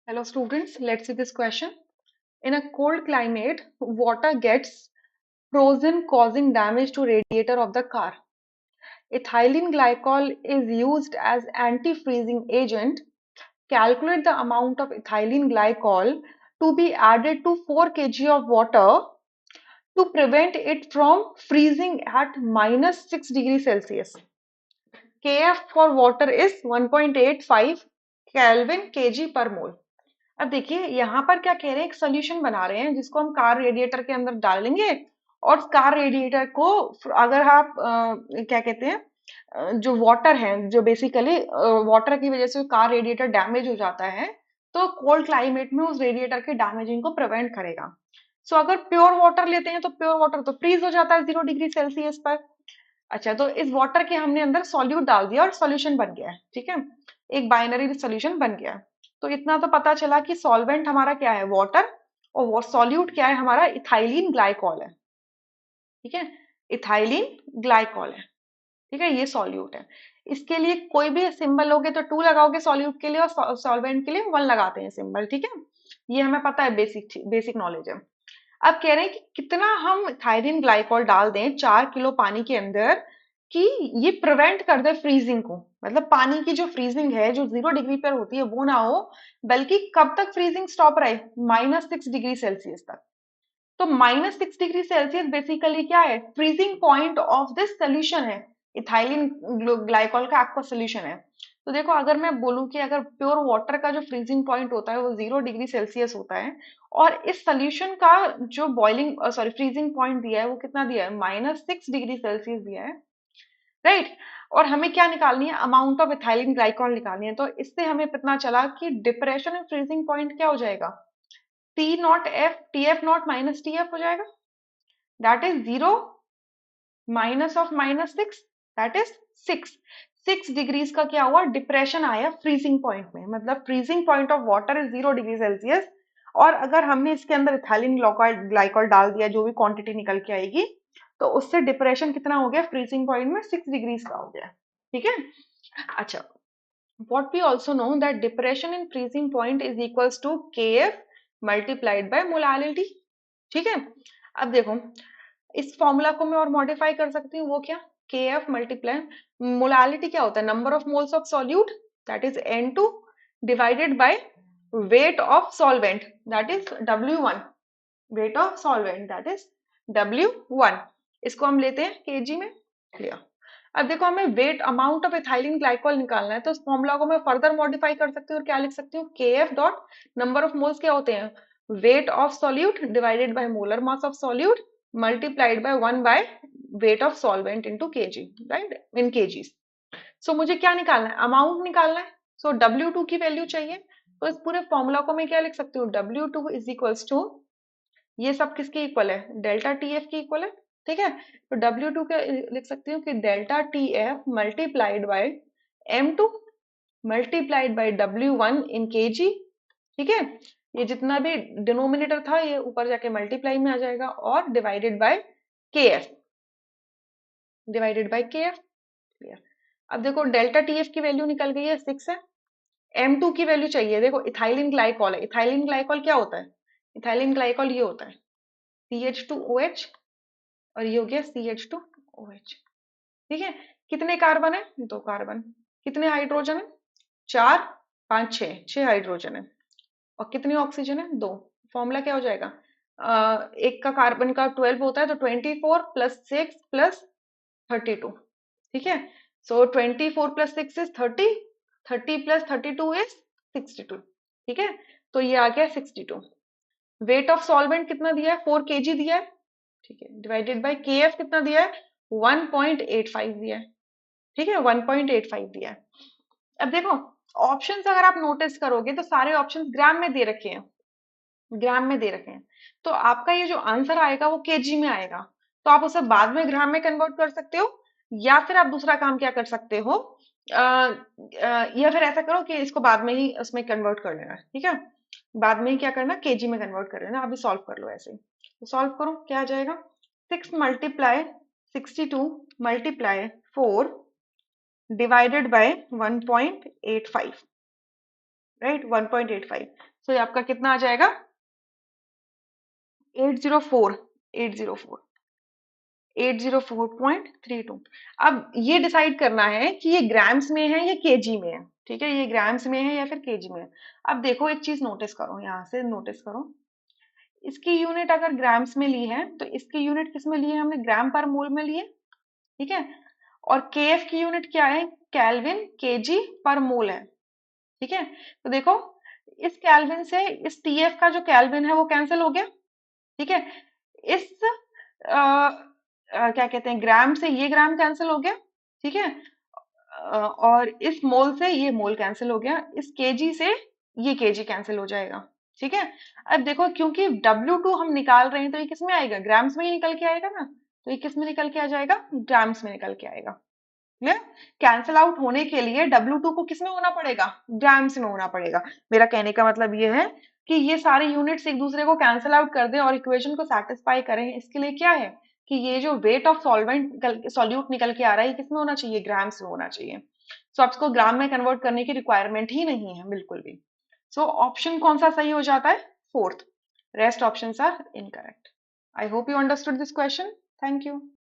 Hello students, let's see this question. In a cold climate, water gets frozen causing damage to radiator of the car. Ethylene glycol is used as anti-freezing agent. Calculate the amount of ethylene glycol to be added to 4 kg of water to prevent it from freezing at minus 6 degrees Celsius. Kf for water is 1.85 Kelvin kg per mole. अब देखिए यहाँ पर क्या कह रहे हैं, एक solution बना रहे हैं जिसको हम कार रेडिएटर के अंदर डालेंगे और कार रेडिएटर को अगर आप क्या कहते हैं जो वाटर है, जो बेसिकली वाटर की वजह से कार रेडिएटर डैमेज हो जाता है, तो कोल्ड क्लाइमेट में उस रेडिएटर के डैमेजिंग को प्रिवेंट करेगा। सो अगर प्योर वाटर लेते हैं तो प्योर वाटर तो फ्रीज हो जाता है 0 डिग्री सेल्सियस पर। अच्छा, तो इस वाटर के हमने अंदर सॉल्यूट डाल दिया और सॉल्यूशन बन गया है, ठीक है, एक बाइनरी सॉल्यूशन बन गया है। तो इतना तो पता चला कि सॉल्वेंट हमारा क्या है, वाटर, और वो सॉल्यूट क्या है हमारा, इथाइलिन ग्लाइकॉल है, ठीक है, इथाइलिन ग्लाइकॉल है, ठीक है, ये सॉल्यूट है। इसके लिए कोई भी सिंबल लोगे तो 2 लगाओगे सॉल्यूट के लिए और सॉल्वेंट के लिए 1 लगाते हैं सिंबल, ठीक है, ये हमें पता है, बेसिक बेसिक नॉलेज है। अब कह रहे हैं कि कितना हम थायरीन ग्लाइकॉल डाल दें 4 किलो पानी के अंदर कि ये प्रिवेंट कर दे फ्रीजिंग को, मतलब पानी की जो फ्रीजिंग है जो 0 डिग्री पर होती है वो ना हो, बल्कि कब तक फ्रीजिंग स्टॉप रहे, -6 डिग्री सेल्सियस तक। तो -6 डिग्री सेल्सियस बेसिकली क्या है, freezing point of this solution है, इथाइलिन ग्लाइकॉल का आपका सोल्यूशन है। तो देखो, अगर मैं बोलूं कि अगर प्योर वाटर का जो फ्रीजिंग पॉइंट होता है वो 0 डिग्री सेल्सियस होता है, और इस सोल्यूशन का जो बॉइलिंग सॉरी फ्रीजिंग पॉइंट दिया है वो कितना दिया है, -6 डिग्री सेल्सियस दिया है, राइट। और हमें क्या निकालनी है, अमाउंट ऑफ इथाइलिन ग्लाइकॉल निकालनी है। तो इससे हमें पता चला कि डिप्रेशन एंड फ्रीजिंग पॉइंट क्या हो जाएगा, T not F T F not minus T F हो जाएगा, that is 0 minus of -6, that is 6। 6 degrees का क्या हुआ, डिप्रेशन आया फ्रीजिंग पॉइंट में, मतलब freezing point of water is 0 degree Celsius. और अगर हमने इसके अंदर इथाइलिन ग्लाइकॉल डाल दिया, जो भी क्वांटिटी निकल के आएगी, तो उससे डिप्रेशन कितना हो गया फ्रीजिंग पॉइंट में, 6 डिग्रीज का हो गया, ठीक है। अच्छा, what we also know that depression in freezing point is equals to kf multiplied by molality, ठीक है। अब देखो, इस फॉर्मूला को मैं और मॉडिफाई कर सकती हूँ, वो क्या, kf मल्टीप्लाई मोलालिटी क्या होता है, number of moles of solute, that is N2 divided by weight of solvent, that is W1, wait of solvent that is W1। इसको हम लेते हैं केजी में, लिया। अब देखो, हमें weight amount of ethylene glycol निकालना है, तो उस फॉर्मूला को मैं फर्दर मॉडिफाई कर सकती हूँ और क्या लिख सकती हूँ, K F dot number of moles क्या होते हैं, weight of solute divided by molar mass of solute multiplied by 1 by weight of solvent into KG, right, in KGs. So मुझे क्या निकालना है, अमाउंट निकालना है। सो W2 की वैल्यू चाहिए, तो इस पूरे फॉर्मूला को मैं क्या लिख सकती हूँ, W2 इज इक्वल्स टू, ये सब किसके इक्वल है, डेल्टा टी एफ के इक्वल है, ठीक है। तो W2 के लिख सकती हूँ कि delta T F multiplied by M2 multiplied by W1 in KG, ठीक है। ये जितना भी डिनोमिनेटर था ये ऊपर जाके मल्टीप्लाई में आ जाएगा, और डिवाइडेड बाय के एफ, डिवाइडेड बाय के एफ। अब देखो, डेल्टा टी एफ की वैल्यू निकल गई है 6 है, M2 की वैल्यू चाहिए, देखो इथाइलिन ग्लाइकॉल है, इथाइलिन ग्लाइकॉल क्या होता है, इथाइलिन ग्लाइकॉल ये होता है CH2OH, और ये हो गया CH2OH, ठीक है। कितने कार्बन है, 2 कार्बन, कितने हाइड्रोजन है, 4, 5, 6 हाइड्रोजन है, और कितनी ऑक्सीजन है, 2। फॉर्मूला क्या हो जाएगा, एक का कार्बन का 12 होता है, तो 24 प्लस 6 प्लस 32, ठीक है। सो 24 प्लस 6 इज 30, 30 प्लस 32 इज 62, ठीक है। तो ये आ गया 62। वेट ऑफ सॉल्वेंट कितना दिया है, 4 kg दिया है, ठीक है, डिवाइडेड बाय के एफ कितना दिया है, 1.85 दिया है, ठीक है, 1.85 दिया है। अब देखो, ऑप्शंस अगर आप नोटिस करोगे तो सारे ऑप्शंस ग्राम में दे रखे हैं, ग्राम में दे रखे हैं, तो आपका ये जो आंसर आएगा वो केजी में आएगा। तो आप उसे बाद में ग्राम में कन्वर्ट कर सकते हो, या फिर आप दूसरा काम क्या कर सकते हो, या फिर ऐसा करो कि इसको बाद में ही उसमें कन्वर्ट कर लेना, ठीक है, बाद में ही क्या करना, केजी में कन्वर्ट कर लेना। अभी सॉल्व कर लो ऐसे ही, तो सॉल्व करो, क्या आ जाएगा, 6 multiply 62 multiply 4 divided by 1.85, right, 1.85। सो ये आपका कितना आ जाएगा? 804, 804, 804.32। अब ये डिसाइड करना है कि ये ग्राम्स में है या केजी में है। ठीक है, ये ग्राम्स में है या फिर केजी में है। अब देखो एक चीज नोटिस करो, यहाँ से नोटिस करो, इसकी यूनिट अगर ग्राम्स में ली है तो इसकी यूनिट किस में ली है? हमने ग्राम पर मोल में ली है। ठीक है, और केएफ की यूनिट क्या है? केल्विन केजी पर मोल है। ठीक है, तो देखो इस केल्विन से इस टीएफ का जो केल्विन है वो कैंसिल हो गया। ठीक है, इस क्या कहते हैं, ग्राम से ये ग्राम कैंसिल हो गया। ठीक है, और इस मोल से ये मोल कैंसिल हो गया, इस केजी से ये केजी कैंसिल हो जाएगा। ठीक है, अब देखो क्योंकि W2 हम निकाल रहे हैं तो ये किस में आएगा? ग्राम्स में ही निकल के आएगा ना, तो ये किस में निकल के आ जाएगा? ग्राम्स में निकल के आएगा। क्लियर? कैंसिल आउट होने के लिए W2 को किस में होना पड़ेगा? ग्राम्स में होना पड़ेगा। मेरा कहने का मतलब ये है कि ये सारे यूनिट्स एक दूसरे को कैंसिल आउट कर दें और इक्वेशन को सेटिस्फाई करें। इसके लिए क्या है कि ये जो वेट ऑफ सॉल्वेंट सॉल्यूट निकल के आ रहा है, ये किस में होना चाहिए? ग्राम्स में होना चाहिए। सो आपको ग्राम में कन्वर्ट करने की रिक्वायरमेंट ही नहीं है बिल्कुल भी। सो ऑप्शन कौन सा सही हो जाता है? Fourth. Rest options are incorrect. I hope you understood this question. Thank you.